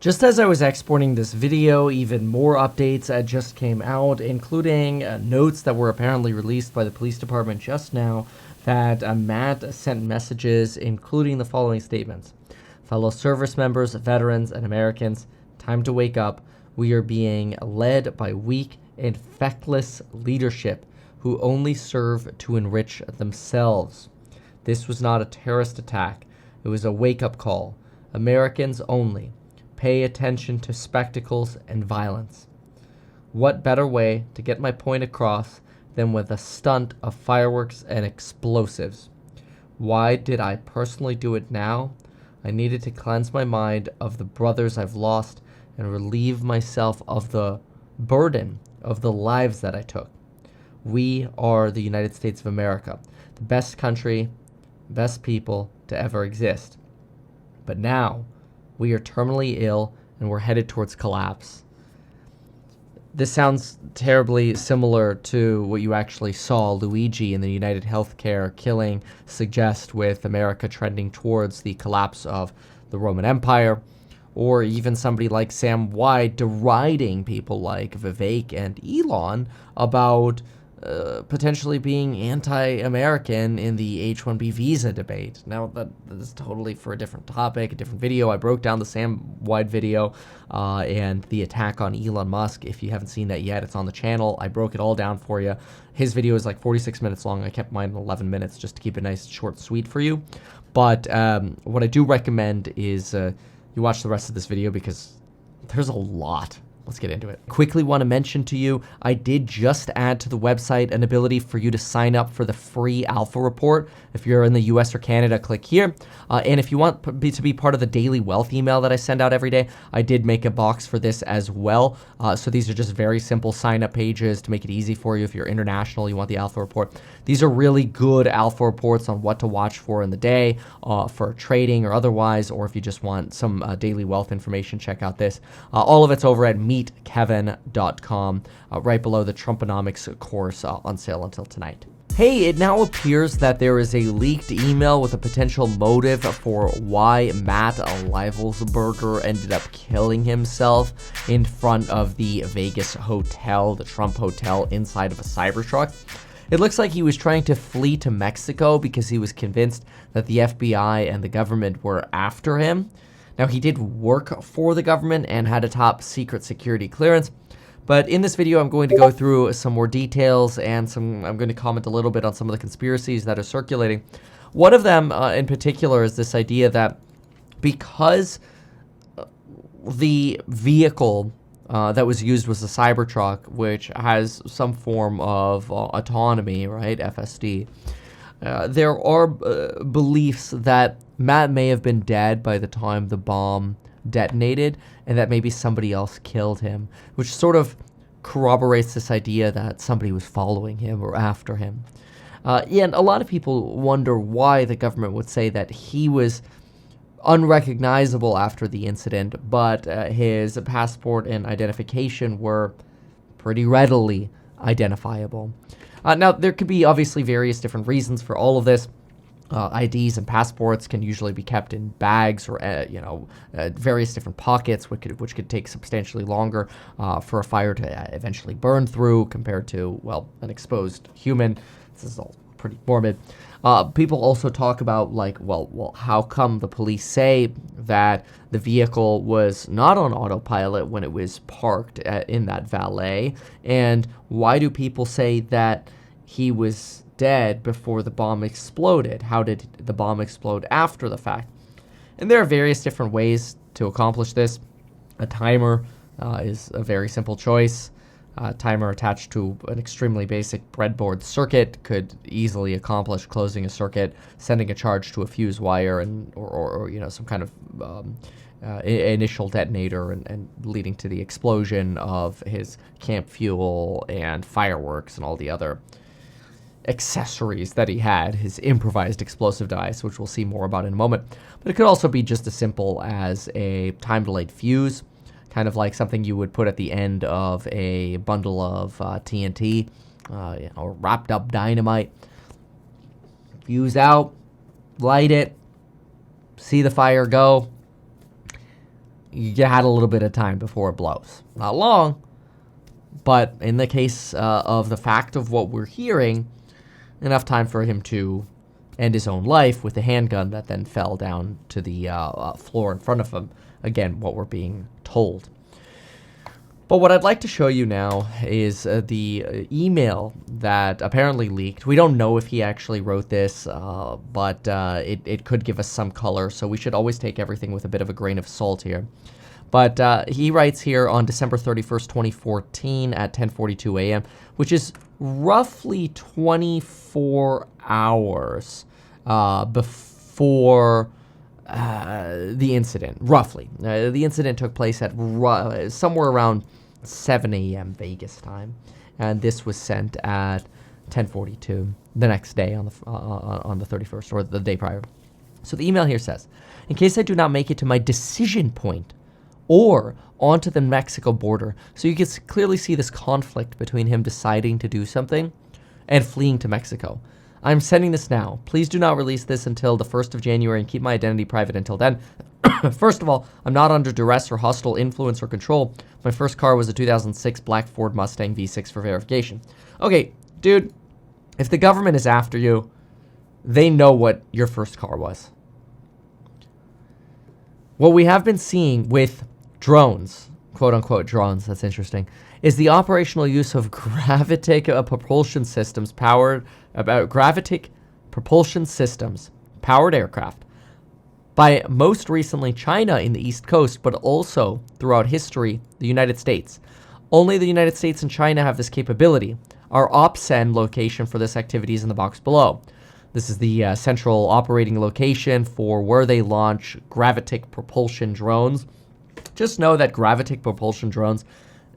Just as I was exporting this video, even more updates just came out, including notes that were apparently released by the police department just now that Matt sent messages including the following statements. Fellow service members, veterans, and Americans, time to wake up. We are being led by weak and feckless leadership who only serve to enrich themselves. This was not a terrorist attack. It was a wake-up call. Americans only. Pay attention to spectacles and violence. What better way to get my point across than with a stunt of fireworks and explosives? Why did I personally do it now? I needed to cleanse my mind of the brothers I've lost and relieve myself of the burden of the lives that I took. We are the United States of America, the best country, best people to ever exist. But now, we are terminally ill and we're headed towards collapse. This sounds terribly similar to what you actually saw Luigi in the United Healthcare killing suggest with America trending towards the collapse of the Roman Empire, or even somebody like Sam Wyde deriding people like Vivek and Elon about potentially being anti-American in the H-1B visa debate. Now, that is totally for a different topic, a different video. I broke down the Sam Wyde video and the attack on Elon Musk. If you haven't seen that yet, it's on the channel. I broke it all down for you. His video is like 46 minutes long. I kept mine 11 minutes just to keep it nice, short, and sweet for you. But what I do recommend is you watch the rest of this video because there's a lot. Let's get into it. Quickly want to mention to you, I did just add to the website an ability for you to sign up for the free alpha report. If you're in the US or Canada, click here. And if you want to be part of the daily wealth email that I send out every day, I did make a box for this as well. So these are just very simple sign up pages to make it easy for you. If you're international, you want the alpha report. These are really good alpha reports on what to watch for in the day for trading or otherwise, or if you just want some daily wealth information, check out this. All of it's over at meetkevin.com, right below the Trumponomics course on sale until tonight. Hey, it now appears that there is a leaked email with a potential motive for why Matt Livelsberger ended up killing himself in front of the Vegas hotel, the Trump Hotel, inside of a Cybertruck. It looks like he was trying to flee to Mexico because he was convinced that the FBI and the government were after him. Now, he did work for the government and had a top secret security clearance, but in this video, I'm going to go through some more details and I'm going to comment a little bit on some of the conspiracies that are circulating. One of them in particular is this idea that because the vehicle that was used was a Cybertruck, which has some form of autonomy, right, FSD, there are beliefs that Matt may have been dead by the time the bomb detonated and that maybe somebody else killed him, which sort of corroborates this idea that somebody was following him or after him. And a lot of people wonder why the government would say that he was unrecognizable after the incident, but his passport and identification were pretty readily identifiable. Now, there could be obviously various different reasons for all of this. IDs and passports can usually be kept in bags or, various different pockets, which could take substantially longer for a fire to eventually burn through compared to, well, an exposed human. This is all pretty morbid. People also talk about, like, well, how come the police say that the vehicle was not on autopilot when it was parked in that valet? And why do people say that he was dead before the bomb exploded? How did the bomb explode after the fact? And there are various different ways to accomplish this. A timer is a very simple choice. A timer attached to an extremely basic breadboard circuit could easily accomplish closing a circuit, sending a charge to a fuse wire, and or some kind of initial detonator and leading to the explosion of his camp fuel and fireworks and all the other accessories that he had, his improvised explosive device, which we'll see more about in a moment. But it could also be just as simple as a time-delayed fuse, kind of like something you would put at the end of a bundle of TNT, or wrapped up dynamite. Fuse out, light it, see the fire go. you had a little bit of time before it blows. Not long, but in the case of the fact of what we're hearing, enough time for him to end his own life with a handgun that then fell down to the floor in front of him. Again, what we're being told. But what I'd like to show you now is the email that apparently leaked. We don't know if he actually wrote this, but it could give us some color, so we should always take everything with a bit of a grain of salt here. But he writes here on December 31st, 2014 at 10:42 a.m., which is roughly 24 hours before the incident, roughly. The incident took place at somewhere around 7 a.m. Vegas time, and this was sent at 10:42 the next day on the 31st, or the day prior. So the email here says, in case I do not make it to my decision point or onto the Mexico border, so you can clearly see this conflict between him deciding to do something and fleeing to Mexico. I'm sending this now. Please do not release this until the 1st of January and keep my identity private until then. First of all, I'm not under duress or hostile influence or control. My first car was a 2006 black Ford Mustang V6 for verification. Okay, dude, if the government is after you, they know what your first car was. What we have been seeing with drones, quote-unquote drones, that's interesting, is the operational use of gravitic propulsion systems powered aircraft by most recently China in the East Coast, but also throughout history, the United States. Only the United States and China have this capability. Our OPSEN location for this activity is in the box below. This is the central operating location for where they launch gravitic propulsion drones. Just know that gravitic propulsion drones,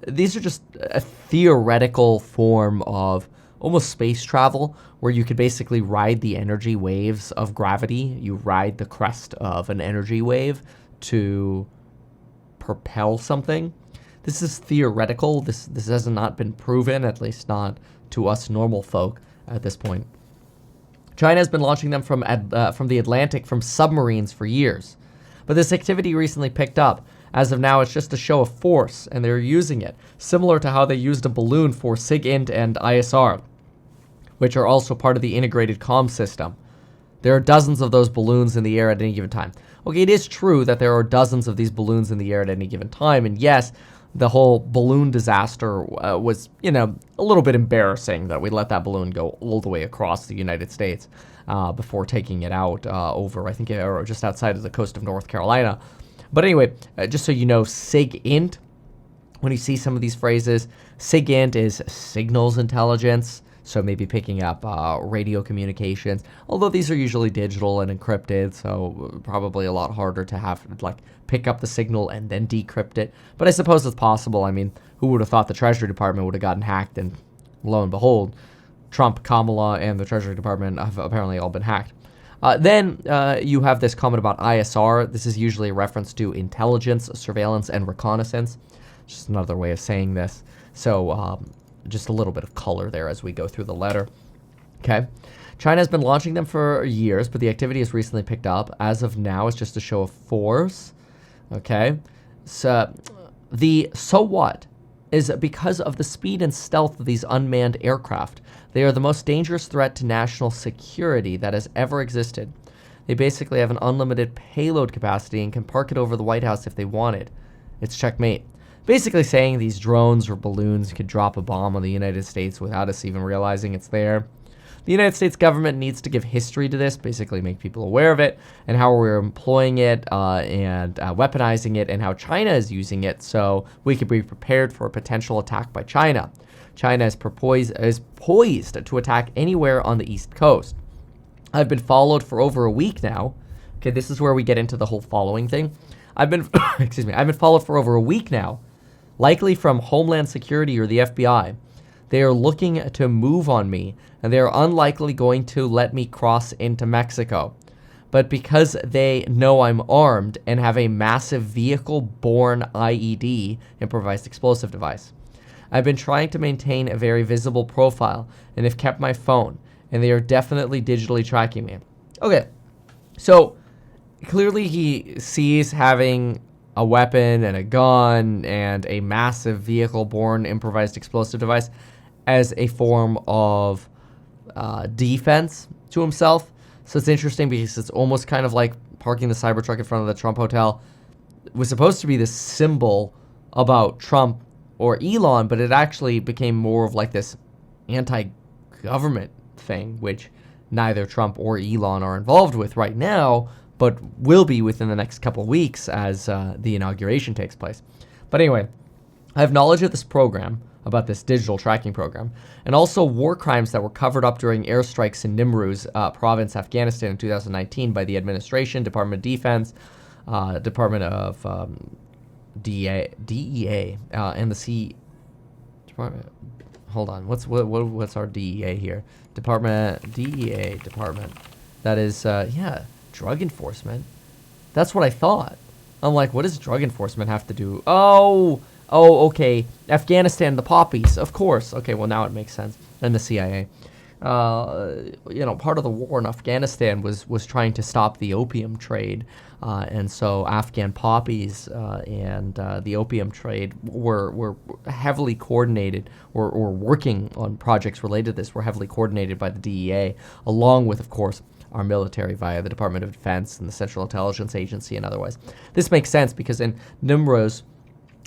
these are just a theoretical form of almost space travel, where you could basically ride the energy waves of gravity. You ride the crest of an energy wave to propel something. This is theoretical. This has not been proven, at least not to us normal folk at this point. China has been launching them from the Atlantic from submarines for years. But this activity recently picked up. As of now, it's just a show of force, and they're using it, similar to how they used a balloon for SIGINT and ISR, which are also part of the integrated comm system. There are dozens of those balloons in the air at any given time. Okay, it is true that there are dozens of these balloons in the air at any given time, and yes, the whole balloon disaster was, a little bit embarrassing that we let that balloon go all the way across the United States before taking it out over, I think, or just outside of the coast of North Carolina. But anyway, just so you know, SIGINT, when you see some of these phrases, SIGINT is signals intelligence, so maybe picking up radio communications, although these are usually digital and encrypted, so probably a lot harder to have, pick up the signal and then decrypt it. But I suppose it's possible. I mean, who would have thought the Treasury Department would have gotten hacked, and lo and behold, Trump, Kamala, and the Treasury Department have apparently all been hacked. Then you have this comment about ISR. This is usually a reference to intelligence, surveillance, and reconnaissance. Just another way of saying this. So just a little bit of color there as we go through the letter. Okay. China has been launching them for years, but the activity has recently picked up. As of now, it's just a show of force. Okay. So what is because of the speed and stealth of these unmanned aircraft. They are the most dangerous threat to national security that has ever existed. They basically have an unlimited payload capacity and can park it over the White House if they wanted. It's checkmate. Basically saying these drones or balloons could drop a bomb on the United States without us even realizing it's there. The United States government needs to give history to this, basically make people aware of it, and how we're employing it and weaponizing it, and how China is using it, so we could be prepared for a potential attack by China. China is poised to attack anywhere on the East Coast. I've been followed for over a week now. Okay, this is where we get into the whole following thing. I've been followed for over a week now, likely from Homeland Security or the FBI. They are looking to move on me, and they are unlikely going to let me cross into Mexico. But because they know I'm armed and have a massive vehicle-borne IED, improvised explosive device, I've been trying to maintain a very visible profile and have kept my phone, and they are definitely digitally tracking me. Okay, so clearly he sees having a weapon and a gun and a massive vehicle-borne improvised explosive device as a form of defense to himself. So it's interesting because it's almost kind of like parking the Cybertruck in front of the Trump Hotel. It was supposed to be this symbol about Trump or Elon, but it actually became more of like this anti-government thing, which neither Trump or Elon are involved with right now, but will be within the next couple of weeks as the inauguration takes place. But anyway, I have knowledge of this program, about this digital tracking program, and also war crimes that were covered up during airstrikes in Nimruz province, Afghanistan in 2019 by the administration, Department of Defense, Department of DEA, and the C Department. Hold on, what's our DEA here? DEA department. That is, drug enforcement. That's what I thought. I'm like, what does drug enforcement have to do? Oh, okay. Afghanistan, the poppies, of course. Okay, well, now it makes sense. And the CIA. Part of the war in Afghanistan was trying to stop the opium trade. And so Afghan poppies and the opium trade were heavily coordinated, or working on projects related to this were heavily coordinated by the DEA, along with, of course, our military via the Department of Defense and the Central Intelligence Agency and otherwise. This makes sense because in Nimruz,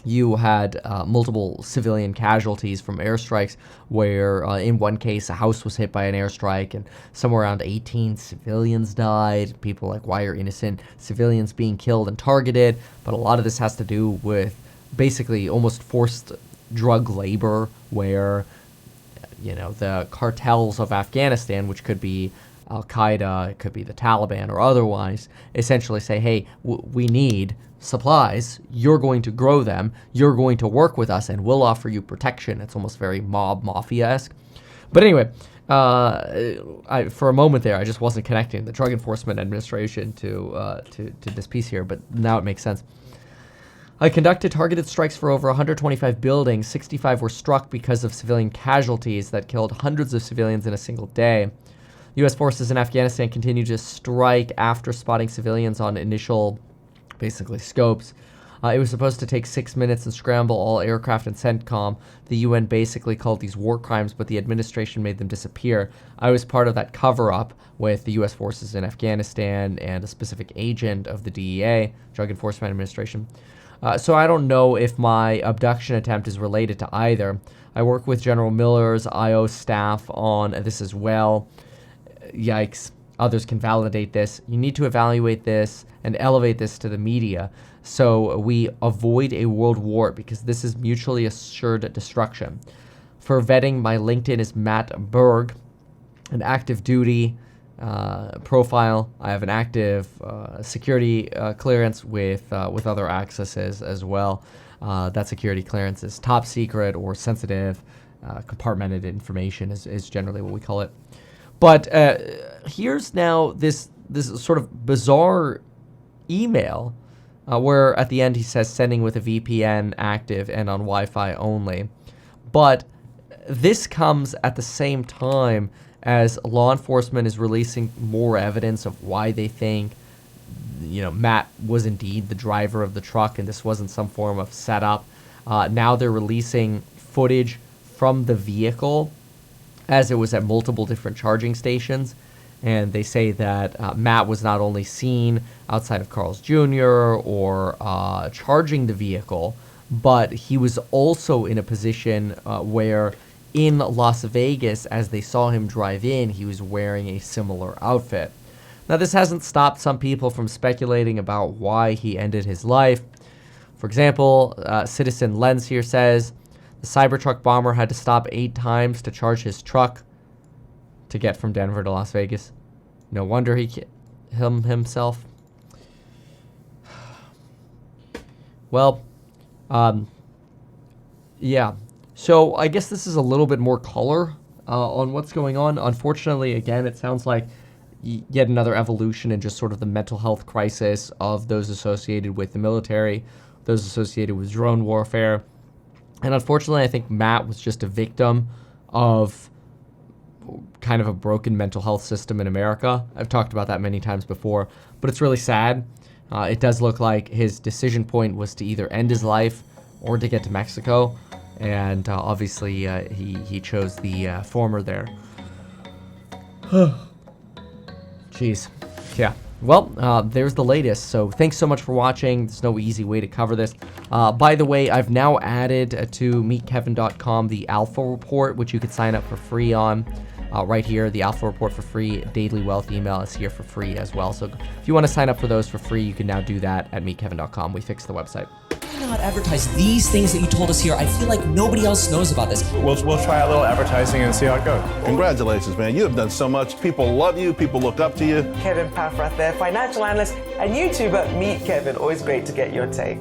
you had multiple civilian casualties from airstrikes where in one case a house was hit by an airstrike and somewhere around 18 civilians died. People like, why are innocent civilians being killed and targeted? But a lot of this has to do with basically almost forced drug labor where, the cartels of Afghanistan, which could be Al-Qaeda, it could be the Taliban or otherwise, essentially say, hey, we need supplies, you're going to grow them, you're going to work with us, and we'll offer you protection. It's almost very mob mafia-esque. But anyway, for a moment there, I just wasn't connecting the Drug Enforcement Administration to this piece here, but now it makes sense. I conducted targeted strikes for over 125 buildings. 65 were struck because of civilian casualties that killed hundreds of civilians in a single day. U.S. forces in Afghanistan continue to strike after spotting civilians on initial basically scopes. It was supposed to take 6 minutes and scramble all aircraft and CENTCOM. The UN basically called these war crimes, but the administration made them disappear. I was part of that cover-up with the U.S. forces in Afghanistan and a specific agent of the DEA, Drug Enforcement Administration. So I don't know if my abduction attempt is related to either. I work with General Miller's IO staff on this as well. Yikes. Others can validate this. You need to evaluate this and elevate this to the media so we avoid a world war, because this is mutually assured destruction. For vetting, my LinkedIn is Matt Berg, an active duty profile. I have an active security clearance with other accesses as well. That security clearance is top secret or sensitive, compartmented information is generally what we call it. But here's now this sort of bizarre email where at the end he says sending with a VPN active and on Wi-Fi only. But this comes at the same time as law enforcement is releasing more evidence of why they think, Matt was indeed the driver of the truck and this wasn't some form of setup. Now they're releasing footage from the vehicle as it was at multiple different charging stations. And they say that Matt was not only seen outside of Carl's Jr. or charging the vehicle, but he was also in a position where in Las Vegas, as they saw him drive in, he was wearing a similar outfit. Now, this hasn't stopped some people from speculating about why he ended his life. For example, Citizen Lens here says, the Cybertruck bomber had to stop 8 times to charge his truck to get from Denver to Las Vegas. No wonder he himself. Well, yeah. So I guess this is a little bit more color on what's going on. Unfortunately, again, it sounds like yet another evolution in just sort of the mental health crisis of those associated with the military, those associated with drone warfare. And unfortunately, I think Matt was just a victim of kind of a broken mental health system in America. I've talked about that many times before, but it's really sad. It does look like his decision point was to either end his life or to get to Mexico, and obviously he chose the former there. Jeez. Yeah. Well, there's the latest. So thanks so much for watching. There's no easy way to cover this. By the way, I've now added to meetkevin.com the Alpha Report, which you could sign up for free on. Right here, the Alpha Report for free, Daily Wealth email is here for free as well. So if you want to sign up for those for free, you can now do that at meetkevin.com. We fixed the website. Why not advertise these things that you told us here? I feel like nobody else knows about this. We'll try a little advertising and see how it goes. Congratulations, man. You have done so much. People love you. People look up to you. Kevin Paffrath there, financial analyst and YouTuber. Meet Kevin. Always great to get your take.